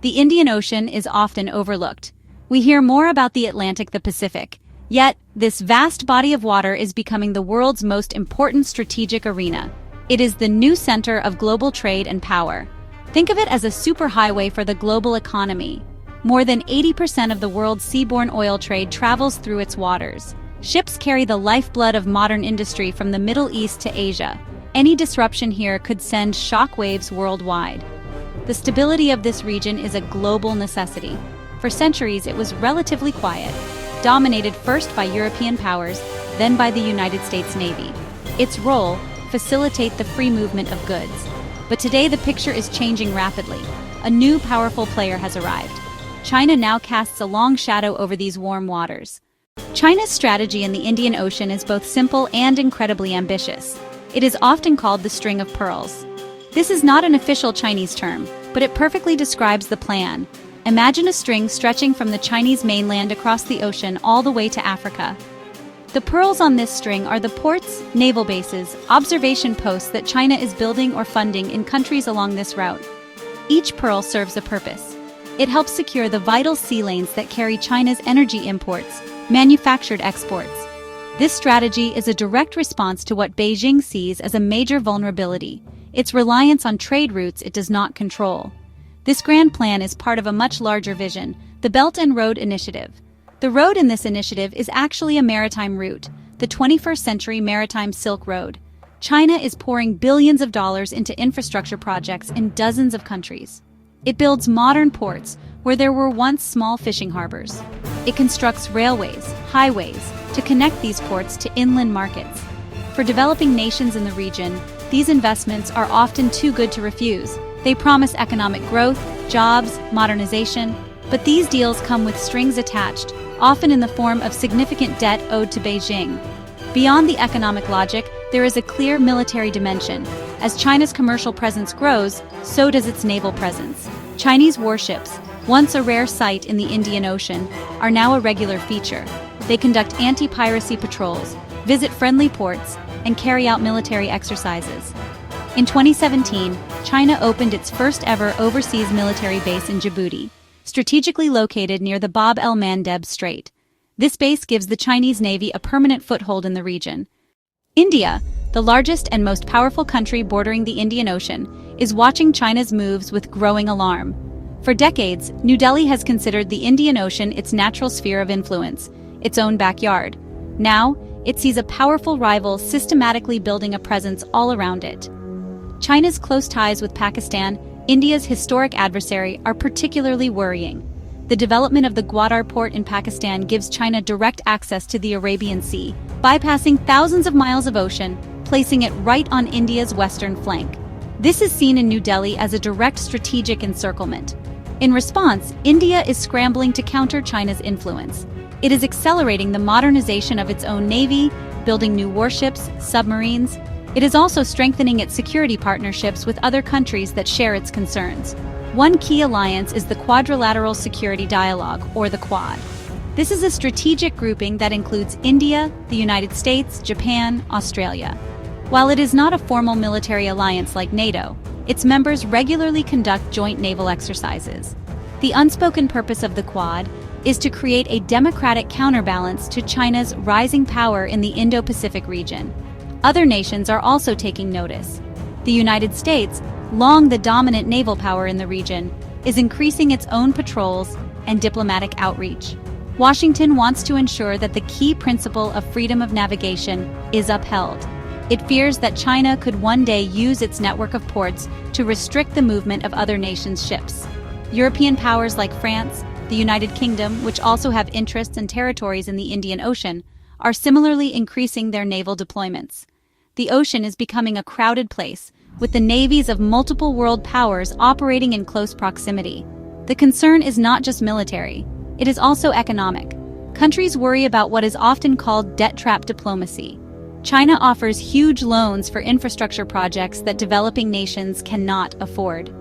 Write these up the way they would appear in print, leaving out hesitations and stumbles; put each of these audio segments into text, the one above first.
The Indian Ocean is often overlooked. We hear more about the Atlantic, the Pacific. Yet, this vast body of water is becoming the world's most important strategic arena. It is the new center of global trade and power. Think of it as a superhighway for the global economy. More than 80% of the world's seaborne oil trade travels through its waters. Ships carry the lifeblood of modern industry from the Middle East to Asia. Any disruption here could send shockwaves worldwide. The stability of this region is a global necessity. For centuries, it was relatively quiet, dominated first by European powers, then by the United States Navy. Its role: facilitate the free movement of goods. But today the picture is changing rapidly. A new powerful player has arrived. China now casts a long shadow over these warm waters. China's strategy in the Indian Ocean is both simple and incredibly ambitious. It is often called the string of pearls. This is not an official Chinese term, but it perfectly describes the plan. Imagine a string stretching from the Chinese mainland across the ocean all the way to Africa. The pearls on this string are the ports, naval bases, observation posts that China is building or funding in countries along this route. Each pearl serves a purpose. It helps secure the vital sea lanes that carry China's energy imports, manufactured exports. This strategy is a direct response to what Beijing sees as a major vulnerability: its reliance on trade routes it does not control. This grand plan is part of a much larger vision, the Belt and Road Initiative. The road in this initiative is actually a maritime route, the 21st century Maritime Silk Road. China is pouring billions of dollars into infrastructure projects in dozens of countries. It builds modern ports where there were once small fishing harbors. It constructs railways, highways, to connect these ports to inland markets. For developing nations in the region, these investments are often too good to refuse. They promise economic growth, jobs, modernization, but these deals come with strings attached, often in the form of significant debt owed to Beijing. Beyond the economic logic, there is a clear military dimension. As China's commercial presence grows, so does its naval presence. Chinese warships, once a rare sight in the Indian Ocean, are now a regular feature. They conduct anti-piracy patrols, visit friendly ports, and carry out military exercises. In 2017, China opened its first ever overseas military base in Djibouti, strategically located near the Bab el-Mandeb Strait. This base gives the Chinese Navy a permanent foothold in the region. India, the largest and most powerful country bordering the Indian Ocean, is watching China's moves with growing alarm. For decades, New Delhi has considered the Indian Ocean its natural sphere of influence, its own backyard. Now, it sees a powerful rival systematically building a presence all around it. China's close ties with Pakistan, India's historic adversary, are particularly worrying. The development of the Gwadar port in Pakistan gives China direct access to the Arabian Sea, bypassing thousands of miles of ocean, placing it right on India's western flank. This is seen in New Delhi as a direct strategic encirclement. In response, India is scrambling to counter China's influence. It is accelerating the modernization of its own navy, building new warships, submarines. It is also strengthening its security partnerships with other countries that share its concerns. One key alliance is the Quadrilateral Security Dialogue, or the Quad. This is a strategic grouping that includes India, the United States, Japan, Australia. While it is not a formal military alliance like NATO, its members regularly conduct joint naval exercises. The unspoken purpose of the Quad is to create a democratic counterbalance to China's rising power in the Indo-Pacific region. Other nations are also taking notice. The United States, long the dominant naval power in the region, is increasing its own patrols and diplomatic outreach. Washington wants to ensure that the key principle of freedom of navigation is upheld. It fears that China could one day use its network of ports to restrict the movement of other nations' ships. European powers like France, the United Kingdom, which also have interests and territories in the Indian Ocean, are similarly increasing their naval deployments. The ocean is becoming a crowded place, with the navies of multiple world powers operating in close proximity. The concern is not just military, it is also economic. Countries worry about what is often called debt trap diplomacy. China offers huge loans for infrastructure projects that developing nations cannot afford.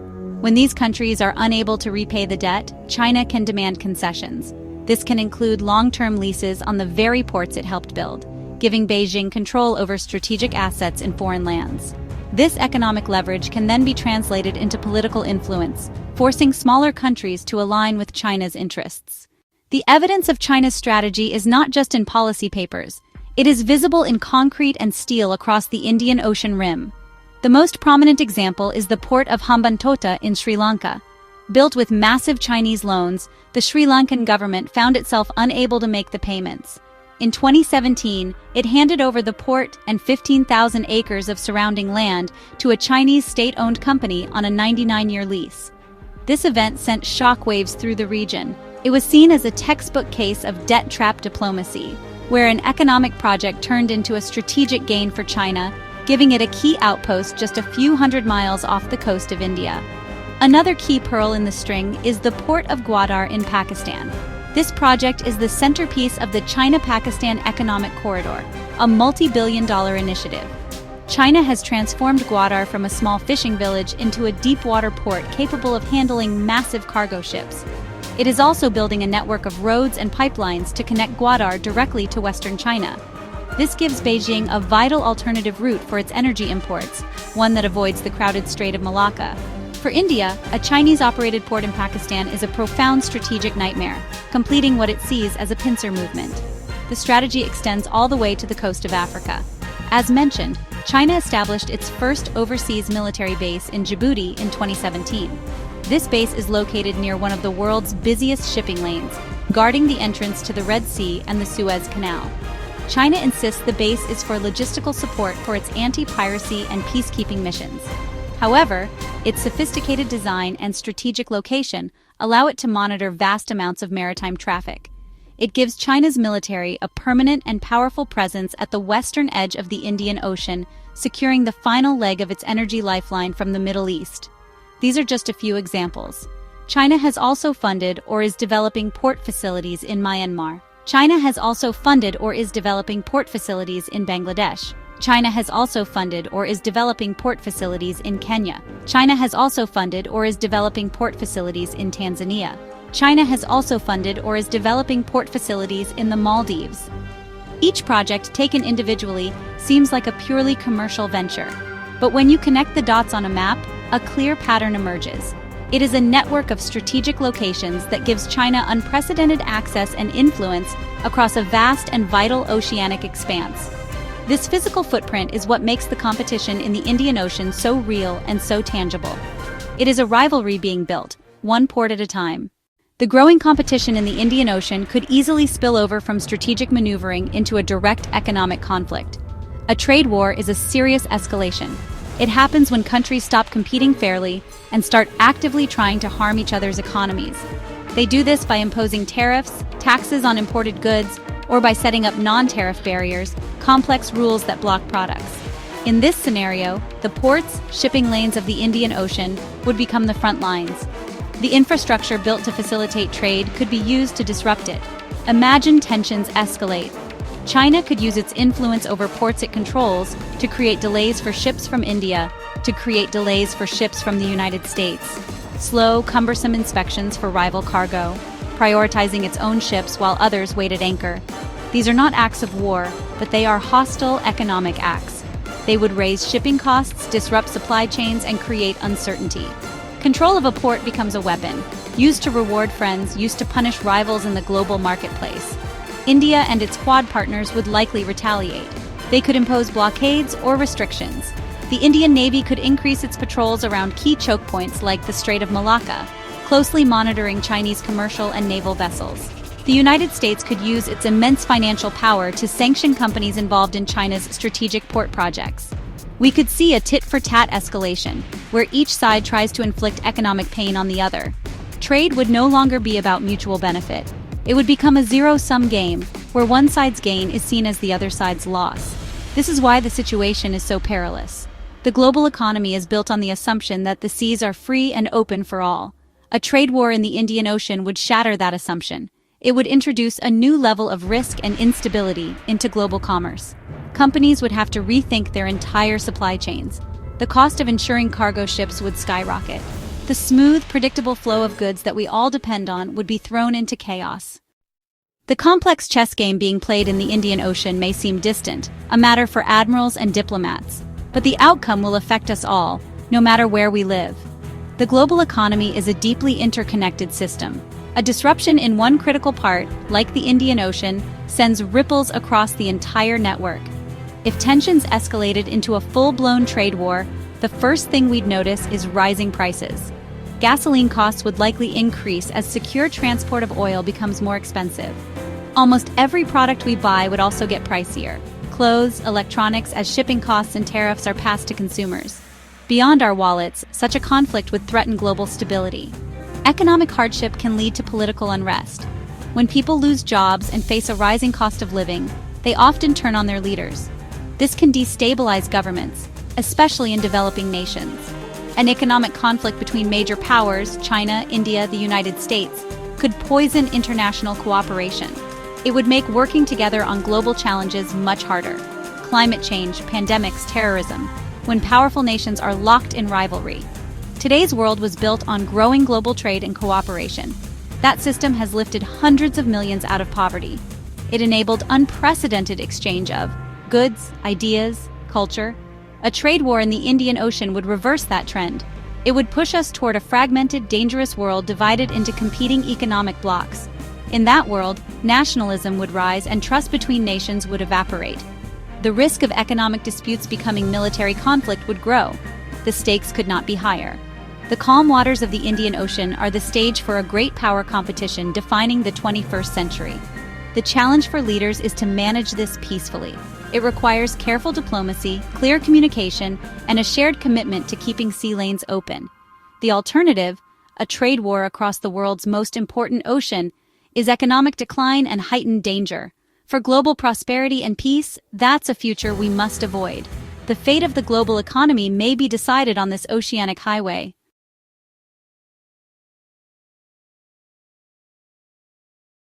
When these countries are unable to repay the debt, China can demand concessions. This can include long-term leases on the very ports it helped build, giving Beijing control over strategic assets in foreign lands. This economic leverage can then be translated into political influence, forcing smaller countries to align with China's interests. The evidence of China's strategy is not just in policy papers. It is visible in concrete and steel across the Indian Ocean rim. The most prominent example is the port of Hambantota in Sri Lanka. Built with massive Chinese loans, the Sri Lankan government found itself unable to make the payments. In 2017, it handed over the port and 15,000 acres of surrounding land to a Chinese state-owned company on a 99-year lease. This event sent shockwaves through the region. It was seen as a textbook case of debt trap diplomacy, where an economic project turned into a strategic gain for China, giving it a key outpost just a few hundred miles off the coast of India. Another key pearl in the string is the port of Gwadar in Pakistan. This project is the centerpiece of the China-Pakistan Economic Corridor, a multi-billion-dollar initiative. China has transformed Gwadar from a small fishing village into a deep-water port capable of handling massive cargo ships. It is also building a network of roads and pipelines to connect Gwadar directly to western China. This gives Beijing a vital alternative route for its energy imports, one that avoids the crowded Strait of Malacca. For India, a Chinese-operated port in Pakistan is a profound strategic nightmare, completing what it sees as a pincer movement. The strategy extends all the way to the coast of Africa. As mentioned, China established its first overseas military base in Djibouti in 2017. This base is located near one of the world's busiest shipping lanes, guarding the entrance to the Red Sea and the Suez Canal. China insists the base is for logistical support for its anti-piracy and peacekeeping missions. However, its sophisticated design and strategic location allow it to monitor vast amounts of maritime traffic. It gives China's military a permanent and powerful presence at the western edge of the Indian Ocean, securing the final leg of its energy lifeline from the Middle East. These are just a few examples. China has also funded or is developing port facilities in Myanmar. China has also funded or is developing port facilities in Bangladesh. China has also funded or is developing port facilities in Kenya. China has also funded or is developing port facilities in Tanzania. China has also funded or is developing port facilities in the Maldives. Each project taken individually seems like a purely commercial venture. But when you connect the dots on a map, a clear pattern emerges. It is a network of strategic locations that gives China unprecedented access and influence across a vast and vital oceanic expanse. This physical footprint is what makes the competition in the Indian Ocean so real and so tangible. It is a rivalry being built, one port at a time. The growing competition in the Indian Ocean could easily spill over from strategic maneuvering into a direct economic conflict. A trade war is a serious escalation. It happens when countries stop competing fairly and start actively trying to harm each other's economies. They do this by imposing tariffs, taxes on imported goods, or by setting up non-tariff barriers, complex rules that block products. In this scenario, the ports, shipping lanes of the Indian Ocean would become the front lines. The infrastructure built to facilitate trade could be used to disrupt it. Imagine tensions escalate. China could use its influence over ports it controls to create delays for ships from India, to create delays for ships from the United States, slow, cumbersome inspections for rival cargo, prioritizing its own ships while others wait at anchor. These are not acts of war, but they are hostile economic acts. They would raise shipping costs, disrupt supply chains, and create uncertainty. Control of a port becomes a weapon, used to reward friends, used to punish rivals in the global marketplace. India and its Quad partners would likely retaliate. They could impose blockades or restrictions. The Indian Navy could increase its patrols around key choke points like the Strait of Malacca, closely monitoring Chinese commercial and naval vessels. The United States could use its immense financial power to sanction companies involved in China's strategic port projects. We could see a tit-for-tat escalation, where each side tries to inflict economic pain on the other. Trade would no longer be about mutual benefit. It would become a zero-sum game, where one side's gain is seen as the other side's loss. This is why the situation is so perilous. The global economy is built on the assumption that the seas are free and open for all. A trade war in the Indian Ocean would shatter that assumption. It would introduce a new level of risk and instability into global commerce. Companies would have to rethink their entire supply chains. The cost of insuring cargo ships would skyrocket. The smooth, predictable flow of goods that we all depend on would be thrown into chaos. The complex chess game being played in the Indian Ocean may seem distant, a matter for admirals and diplomats. but the outcome will affect us all, no matter where we live. The global economy is a deeply interconnected system. A disruption in one critical part, like the Indian Ocean, sends ripples across the entire network. If tensions escalated into a full-blown trade war, the first thing we'd notice is rising prices. Gasoline costs would likely increase as secure transport of oil becomes more expensive. Almost every product we buy would also get pricier. Clothes, electronics, as shipping costs and tariffs are passed to consumers. Beyond our wallets, such a conflict would threaten global stability. Economic hardship can lead to political unrest. When people lose jobs and face a rising cost of living, they often turn on their leaders. This can destabilize governments, especially in developing nations. An economic conflict between major powers, China, India, the United States, could poison international cooperation. It would make working together on global challenges much harder. Climate change, pandemics, terrorism, when powerful nations are locked in rivalry. Today's world was built on growing global trade and cooperation. That system has lifted hundreds of millions out of poverty. It enabled unprecedented exchange of goods, ideas, culture. A trade war in the Indian Ocean would reverse that trend. It would push us toward a fragmented, dangerous world divided into competing economic blocs. In that world, nationalism would rise and trust between nations would evaporate. The risk of economic disputes becoming military conflict would grow. The stakes could not be higher. The calm waters of the Indian Ocean are the stage for a great power competition defining the 21st century. The challenge for leaders is to manage this peacefully. It requires careful diplomacy, clear communication, and a shared commitment to keeping sea lanes open. The alternative, a trade war across the world's most important ocean, is economic decline and heightened danger. For global prosperity and peace, that's a future we must avoid. The fate of the global economy may be decided on this oceanic highway.